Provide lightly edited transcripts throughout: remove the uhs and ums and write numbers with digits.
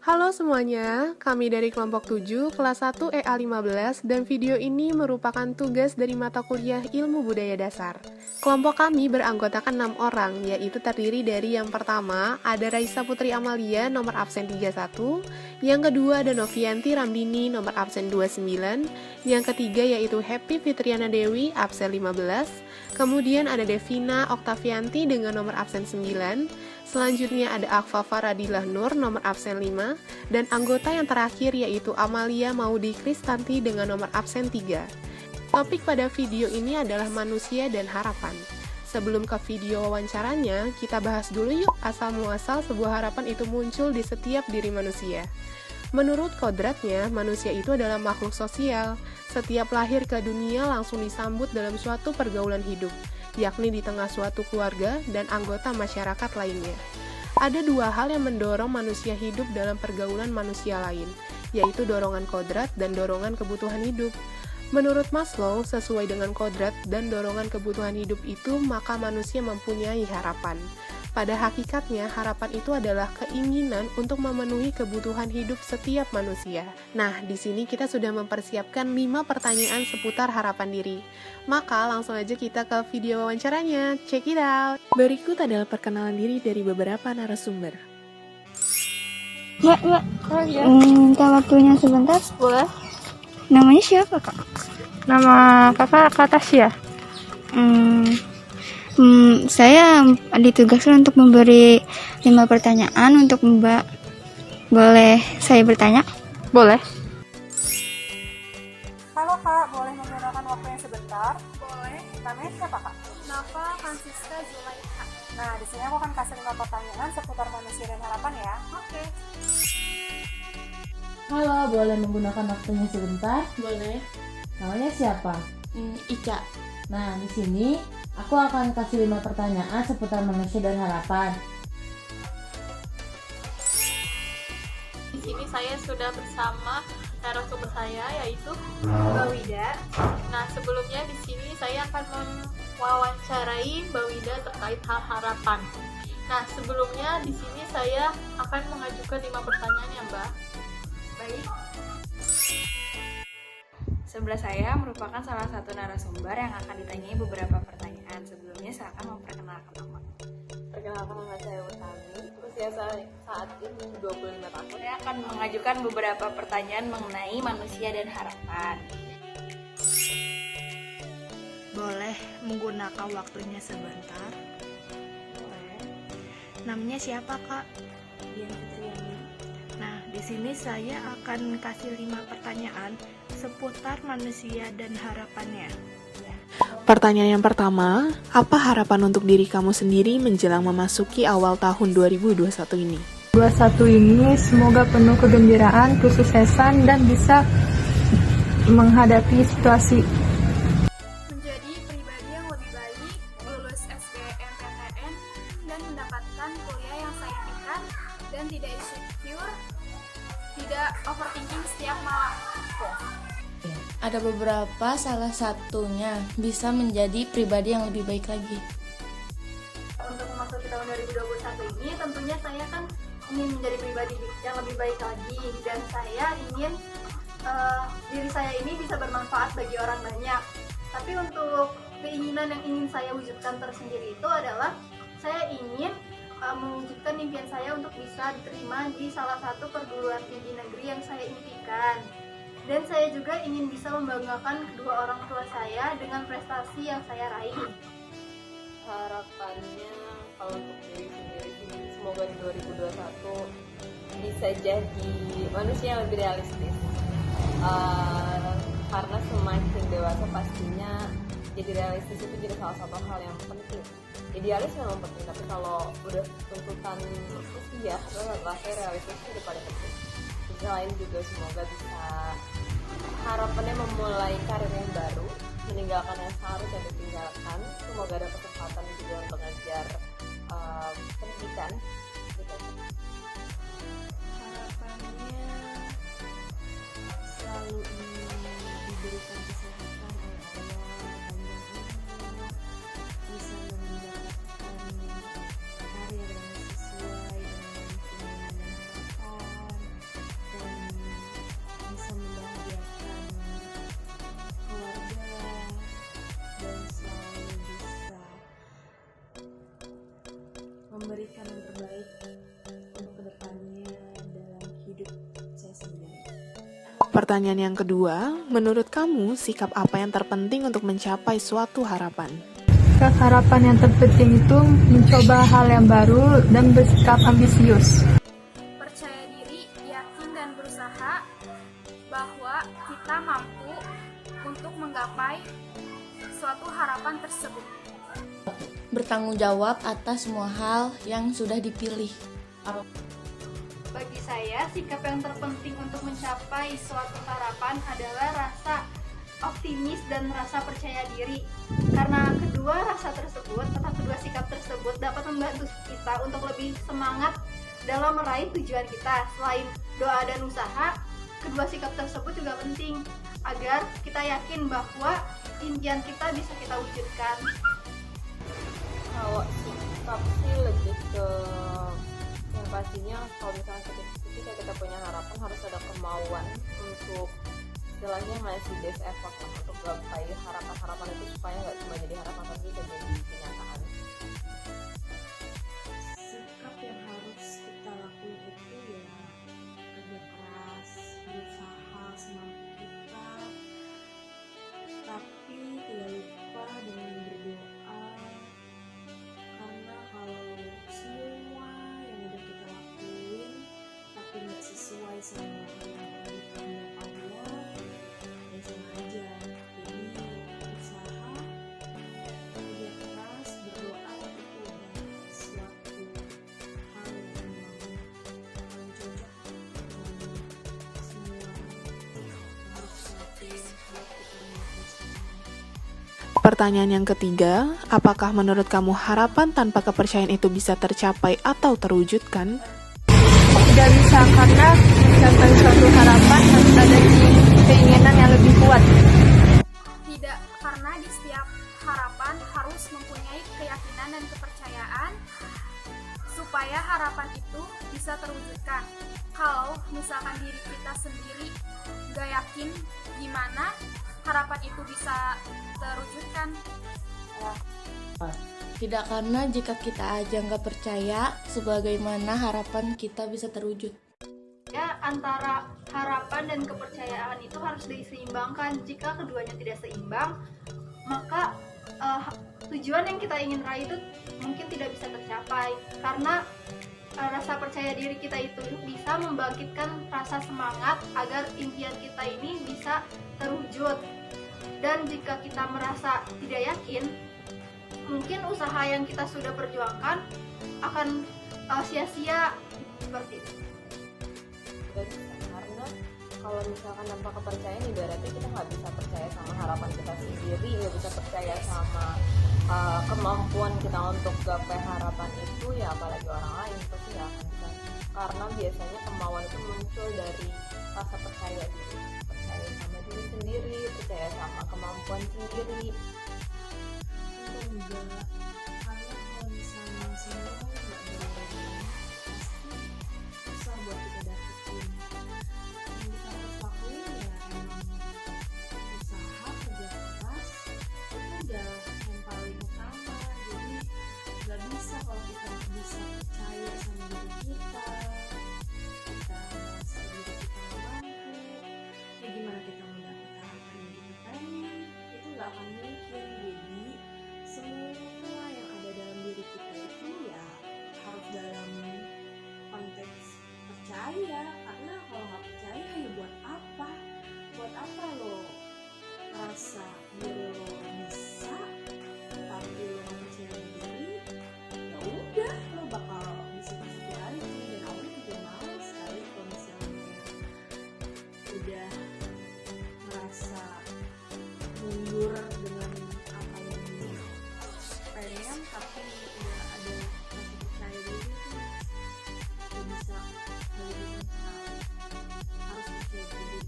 Halo semuanya, kami dari kelompok 7, kelas 1 EA15, dan video ini merupakan tugas dari mata kuliah Ilmu Budaya Dasar. Kelompok kami beranggotakan 6 orang, yaitu terdiri dari yang pertama, ada Raisa Putri Amalia, nomor absen 31, yang kedua ada Novianti Ramdini, nomor absen 29, yang ketiga yaitu Happy Fitriana Dewi, absen 15, kemudian ada Devina Oktavianti dengan nomor absen 9, selanjutnya ada Akfafa Radilah Nur nomor absen 5, dan anggota yang terakhir yaitu Amalia Maudi Kristanti dengan nomor absen 3. Topik pada video ini adalah manusia dan harapan. Sebelum ke video wawancaranya, kita bahas dulu yuk asal-muasal sebuah harapan itu muncul di setiap diri manusia. Menurut kodratnya, manusia itu adalah makhluk sosial. Setiap lahir ke dunia langsung disambut dalam suatu pergaulan hidup, yakni di tengah suatu keluarga dan anggota masyarakat lainnya. Ada dua hal yang mendorong manusia hidup dalam pergaulan manusia lain, yaitu dorongan kodrat dan dorongan kebutuhan hidup. Menurut Maslow, sesuai dengan kodrat dan dorongan kebutuhan hidup itu, maka manusia mempunyai harapan. Pada hakikatnya, harapan itu adalah keinginan untuk memenuhi kebutuhan hidup setiap manusia. Nah, di sini kita sudah mempersiapkan 5 pertanyaan seputar harapan diri. Maka langsung aja kita ke video wawancaranya. Check it out! Berikut adalah perkenalan diri dari beberapa narasumber. Mbak. Oh iya. Minta waktunya sebentar. Boleh. Namanya siapa, Kak? Nama kakak Kak Tasya. Saya ditugaskan untuk memberi 5 pertanyaan untuk Mbak. Boleh saya bertanya? Boleh. Halo Kak, boleh menggunakan waktunya sebentar? Boleh. Namanya siapa Kak? Nafa Francisca Zulaikha. Nah, di sini aku akan kasih 5 pertanyaan seputar manusia dan harapan ya. Oke. Halo, boleh menggunakan waktunya sebentar? Boleh. Namanya siapa? Ica. Nah, di sini aku akan kasih 5 pertanyaan seputar manusia dan harapan. Di sini saya sudah bersama narasumber saya yaitu Mbak Wida. Nah, sebelumnya di sini saya akan mewawancarai Mbak Wida terkait hal harapan. Nah, sebelumnya di sini saya akan mengajukan 5 pertanyaan ya, Mbak. Baik. Sebelah saya merupakan salah satu narasumber yang akan ditanyai beberapa pertanyaan. Sebelumnya saya akan memperkenalkan nama. Perkenalkan nama saya Utami. Usia saya saat ini 25 tahun. Saya akan mengajukan beberapa pertanyaan mengenai manusia dan harapan. Boleh menggunakan waktunya sebentar? Boleh. Namanya siapa, Kak? Dian Fitriani. Nah, di sini saya akan kasih 5 pertanyaan seputar manusia dan harapannya. Pertanyaan yang pertama, apa harapan untuk diri kamu sendiri menjelang memasuki awal tahun 2021 ini? 21 ini semoga penuh kegembiraan, kesuksesan, dan bisa menghadapi situasi. Menjadi pribadi yang lebih baik, lulus SBMPTN, dan mendapatkan kuliah yang saya inginkan, dan tidak insecure, tidak overthinking setiap malam. Ada beberapa, salah satunya bisa menjadi pribadi yang lebih baik lagi. Untuk memasuki tahun 2021 ini tentunya saya kan ingin menjadi pribadi yang lebih baik lagi, dan saya ingin diri saya ini bisa bermanfaat bagi orang banyak. Tapi untuk keinginan yang ingin saya wujudkan tersendiri itu adalah saya ingin mewujudkan impian saya untuk bisa diterima di salah satu perguruan tinggi negeri yang saya impikan. Dan saya juga ingin bisa membanggakan kedua orang tua saya dengan prestasi yang saya raih. Harapannya kalau untuk diri sendiri sih, semoga di 2021 bisa jadi manusia yang lebih realistis. Karena semakin dewasa pastinya jadi realistis itu jadi salah satu hal yang penting. Idealis memang penting, tapi kalau udah tuntutan usia lahir realistis itu paling penting. Selain juga semoga bisa harapannya memulai karir yang baru, meninggalkan yang seharusnya ditinggalkan. Semoga ada kesempatan juga untuk mengajar pendidikan. Harapannya selalu diberikan kesehatan oleh Allah, panjang umur, bisa mendapatkan karir yang sesuai dengan keinginan dan harapan, Pertanyaan yang kedua, menurut kamu sikap apa yang terpenting untuk mencapai suatu harapan? Sikap harapan yang terpenting itu mencoba hal yang baru dan bersikap ambisius. Percaya diri, yakin dan berusaha bahwa kita mampu untuk menggapai suatu harapan tersebut. Bertanggung jawab atas semua hal yang sudah dipilih. Bagi saya, sikap yang terpenting untuk mencapai suatu harapan adalah rasa optimis dan rasa percaya diri. Karena kedua rasa tersebut atau kedua sikap tersebut dapat membantu kita untuk lebih semangat dalam meraih tujuan kita. Selain doa dan usaha, kedua sikap tersebut juga penting agar kita yakin bahwa impian kita bisa kita wujudkan. Kalau sikap sih lebih ke yang pastinya kalau misalnya ketika kita punya harapan harus ada kemauan untuk istilahnya ngasih best effort lah untuk gapai harapan-harapan itu supaya nggak cuma jadi harapan tapi bisa jadi kenyataan. Sikap yang harus kita lakuin itu ya kerja keras, berusaha semampu kita, tapi tidak lupa dengan berdoa, karena kalau semua yang udah kita lakuin tapi nggak sesuai sama yang dikehendaki Allah, ya sama aja. Jadi usaha, kerja keras, berdoa itu udah suatu hal yang paling cocok dengan semua harus lakuin buat kita melakukan semua. Pertanyaan yang ketiga, apakah menurut kamu harapan tanpa kepercayaan itu bisa tercapai atau terwujudkan? Tidak bisa, karena mencapai suatu harapan harus ada keinginan yang lebih kuat. Tidak, karena di setiap harapan harus mempunyai keyakinan dan kepercayaan supaya harapan itu bisa terwujudkan. Kalau misalkan diri kita sendiri gak yakin gimana harapan itu bisa terwujudkan. Tidak, karena jika kita aja nggak percaya, sebagaimana harapan kita bisa terwujud. Ya, antara harapan dan kepercayaan itu harus diseimbangkan. Jika keduanya tidak seimbang, maka tujuan yang kita ingin raih itu mungkin tidak bisa tercapai. Karena rasa percaya diri kita itu bisa membangkitkan rasa semangat agar impian kita ini bisa terwujud. Dan jika kita merasa tidak yakin, mungkin usaha yang kita sudah perjuangkan akan sia-sia seperti itu. Karena kalau misalkan tanpa kepercayaan ibaratnya kita nggak bisa percaya sama harapan kita sendiri, nggak bisa percaya sama kemampuan kita untuk gapai harapan itu, ya apalagi orang lain pasti nggak akan bisa. Karena biasanya kemauan itu muncul dari rasa percaya diri, percaya sama diri sendiri, percaya sama kemampuan sendiri. Enggak, karena kalau misalnya semua nggak benar-benar pasti susah buat kita dapetin. Yang kita harus lakuin ya emang usaha, kerja keras, itu udah yang paling utama. Jadi nggak bisa kalau kita nggak bisa percaya sama diri kita merasa diri kita nggak mampu, ya gimana kita mau dapet harapan yang kita pengen, itu nggak akan mungkin. Jadi semua yang ada dalam diri kita itu ya harus dalam konteks percaya, karena kalau nggak percaya ya buat apa lo rasa diri lo bisa tapi lo nggak percaya diri, ya udah lo bakal bisa aja. Dan aku juga males sekali kalau misalnya udah merasa mundur dengan apa yang pengen tapi udah ada masih percaya diri tuh gak bisa sekali, harus percaya diri.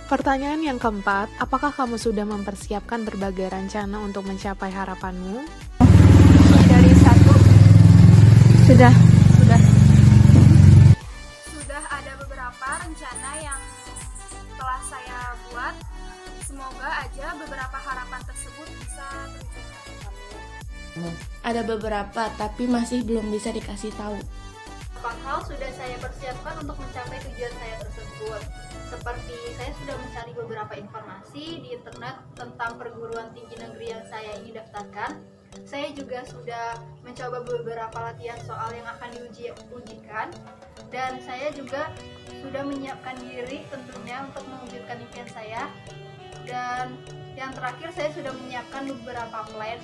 Pertanyaan yang keempat, apakah kamu sudah mempersiapkan berbagai rencana untuk mencapai harapanmu? Dari satu sudah Sudah ada beberapa rencana yang telah saya buat. Semoga aja beberapa harapan tersebut bisa terwujudkan. Ada beberapa, tapi masih belum bisa dikasih tahu. Beberapa hal sudah saya persiapkan untuk mencapai tujuan saya tersebut, seperti seperti saya sudah mencari beberapa informasi di internet tentang perguruan tinggi negeri yang saya ingin daftarkan. Saya juga sudah mencoba beberapa latihan soal yang akan diujikan, dan saya juga sudah menyiapkan diri tentunya untuk mewujudkan impian saya. Dan yang terakhir, saya sudah menyiapkan beberapa plan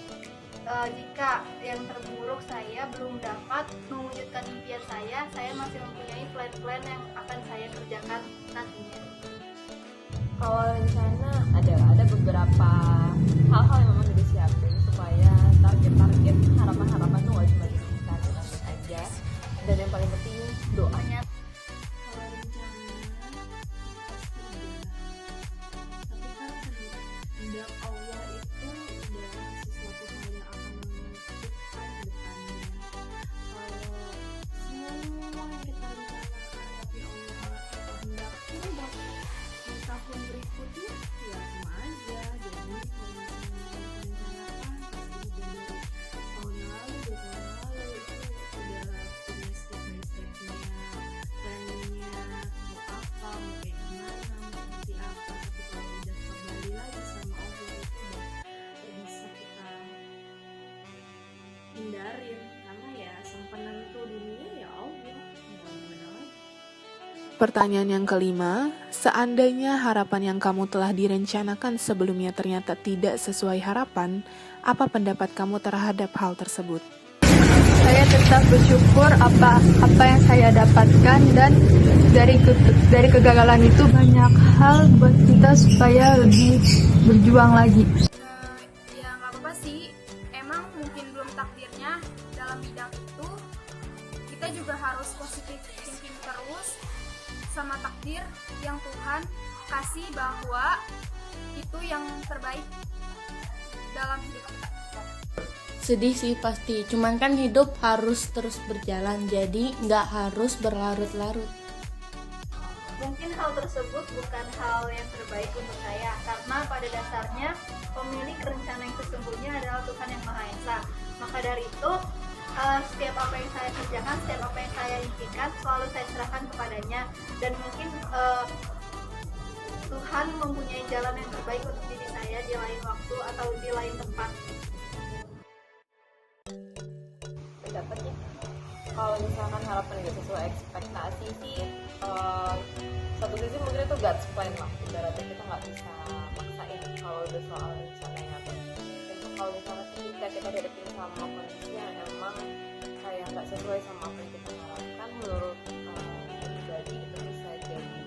jika yang terburuk saya belum dapat mewujudkan impian saya masih mempunyai plan-plan yang akan saya kerjakan nantinya. Kalau rencana ada beberapa hal-hal yang memang udah disiapin supaya target-target harapan-harapan tuh gak cuma kita aja, dan yang paling penting doanya. Kalau rencana pasti ada, tapi kan kehendak Allah itu udah sesuatu hal yang akan menentukan depannya. Kalau semua yang kita rencanakan tapi Allah kehendaknya buat di tahun berikutnya, ya sama aja. Jadi kalau misalnya kita rencanakan pasti dari tahun yang lalu, 2 tahun yang lalu itu udah punya step by stepnya, planningnya mau apa, mau kayak gimana, mau seperti apa. Tapi kalau udah kembali lagi sama Allah itu udah gak bisa kita hindarin, karena ya sang penentu dunia ya Allah, mau gimana lagi. Pertanyaan yang kelima, seandainya harapan yang kamu telah direncanakan sebelumnya ternyata tidak sesuai harapan, apa pendapat kamu terhadap hal tersebut? Saya tetap bersyukur apa yang saya dapatkan, dan dari kegagalan itu banyak hal buat kita supaya lebih berjuang lagi. Ya nggak apa-apa sih, emang mungkin belum takdirnya dalam bidang itu. Kita juga harus positif thinking terus sama takdir yang Tuhan kasih, bahwa itu yang terbaik dalam hidup kita. Sedih sih pasti, cuman kan hidup harus terus berjalan, jadi nggak harus berlarut-larut. Mungkin hal tersebut bukan hal yang terbaik untuk saya, karena pada dasarnya pemilik rencana yang sesungguhnya adalah Tuhan Yang Maha Esa. Maka dari itu, setiap apa yang saya kerjakan, setiap apa yang saya impikan, selalu saya serahkan kepadanya. Dan mungkin Tuhan mempunyai jalan yang terbaik untuk diri saya di lain waktu atau di lain tempat. Pendapatnya, kalau misalkan harapan gak sesuai ekspektasi sih, satu sisi mungkin itu God's plan lah, ibaratnya kita nggak bisa maksain kalau udah soal rencana yang ada. Dan kalau misalnya ketika kita dihadapin sama kondisi yang emang kayak nggak sesuai sama apa yang kita harapkan, menurut pribadi itu bisa jadi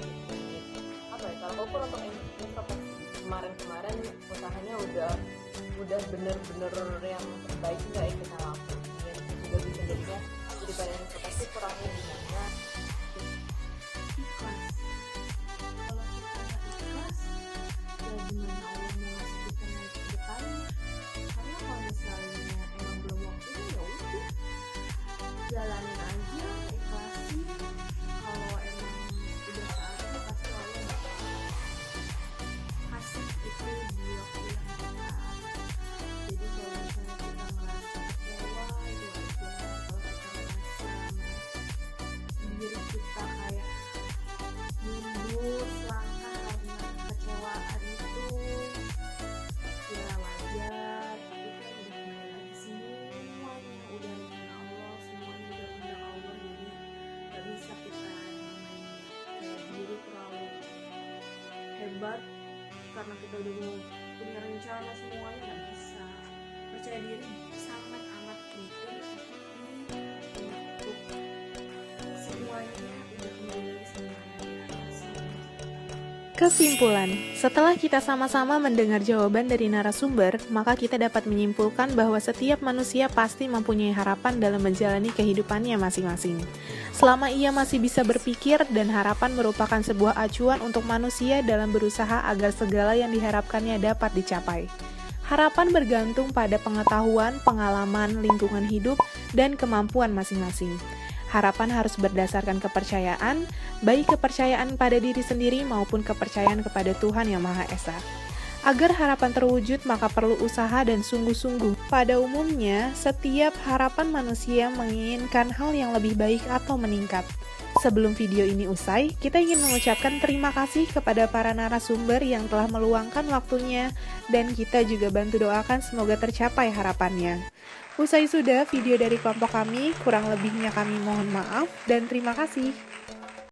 apa ya, kalau ukur untuk introspeksi. Kemarin usahanya udah bener-bener yang terbaik nggak yang kita lakukan, dan juga bisa jadinya jadi pada introspeksi kurangnya di mana Ikhlas. Kalau kita nggak ikhlas, ya gimana Allah mau ngasih kita naik ke depannya? Karena kalau misalnya emang belum waktunya, ya udah jalanin aja, ikhlasin. Kalau emang udah saatnya, pasti Allah bakal kasih itu di waktu yang tepat. Jadi kalau misalnya kita merasa kecewa, itu aja. Kalau kita merasa diri kita kayak mundur selangkah karena kekecewaan itu, ya wajar. Tapi kan udah kembali lagi, semuanya udah rencana Allah, semuanya udah kehendak Allah. Jadi gak bisa kita namanya kayak diri terlalu hebat karena kita udah mau punya rencana semuanya, gak bisa. Percaya diri sangat amat penting untuk semuanya udah kembali lagi sama Yang Maha Esa. Kesimpulan, setelah kita sama-sama mendengar jawaban dari narasumber, maka kita dapat menyimpulkan bahwa setiap manusia pasti mempunyai harapan dalam menjalani kehidupannya masing-masing. Selama ia masih bisa berpikir, dan harapan merupakan sebuah acuan untuk manusia dalam berusaha agar segala yang diharapkannya dapat dicapai. Harapan bergantung pada pengetahuan, pengalaman, lingkungan hidup, dan kemampuan masing-masing. Harapan harus berdasarkan kepercayaan, baik kepercayaan pada diri sendiri maupun kepercayaan kepada Tuhan Yang Maha Esa. Agar harapan terwujud, maka perlu usaha dan sungguh-sungguh. Pada umumnya, setiap harapan manusia menginginkan hal yang lebih baik atau meningkat. Sebelum video ini usai, kita ingin mengucapkan terima kasih kepada para narasumber yang telah meluangkan waktunya, dan kita juga bantu doakan semoga tercapai harapannya. Usai sudah video dari kelompok kami, kurang lebihnya kami mohon maaf, dan terima kasih.